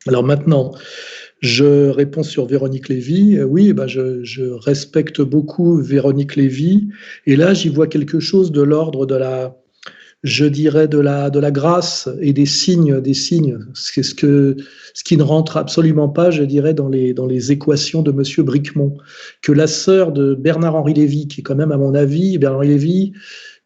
Alors maintenant, je réponds sur Véronique Lévy. Oui, bah je respecte beaucoup Véronique Lévy. Et là, j'y vois quelque chose de l'ordre de la, je dirais, de la grâce et des signes. C'est ce qui ne rentre absolument pas, je dirais, dans les équations de Monsieur Bricmont. Que la sœur de Bernard-Henri Lévy, qui est quand même, à mon avis, Bernard-Henri Lévy,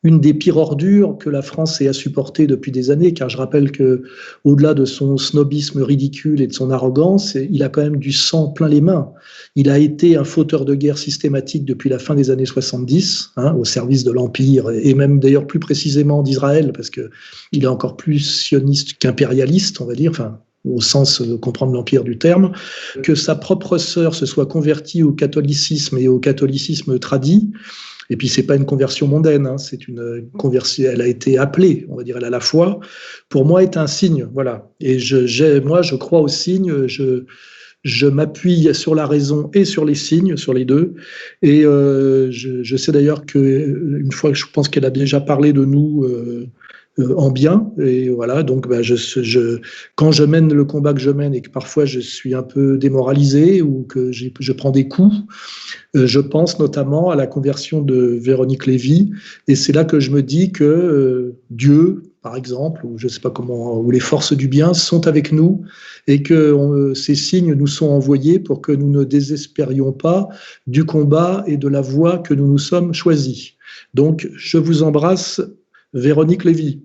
une des pires ordures que la France ait à supporter depuis des années, car je rappelle que, au-delà de son snobisme ridicule et de son arrogance, il a quand même du sang plein les mains. Il a été un fauteur de guerre systématique depuis la fin des années 70, hein, au service de l'Empire, et même d'ailleurs plus précisément d'Israël, parce qu'il est encore plus sioniste qu'impérialiste, on va dire, enfin, au sens de comprendre l'empire du terme, que sa propre sœur se soit convertie au catholicisme et au catholicisme tradit. Et puis c'est pas une conversion mondaine, hein, c'est une conversion. Elle a été appelée, on va dire, elle a la foi. Pour moi, est un signe, voilà. Et moi, je crois aux signes. Je m'appuie sur la raison et sur les signes, sur les deux. Et je sais d'ailleurs que une fois, je pense qu'elle a déjà parlé de nous. En bien. Et voilà, donc bah, quand je mène le combat que je mène et que parfois je suis un peu démoralisé ou que je prends des coups, je pense notamment à la conversion de Véronique Lévy. Et c'est là que je me dis que Dieu, par exemple, ou je ne sais pas comment, ou les forces du bien sont avec nous et que ces signes nous sont envoyés pour que nous ne désespérions pas du combat et de la voie que nous nous sommes choisis. Donc, je vous embrasse, Véronique Lévy.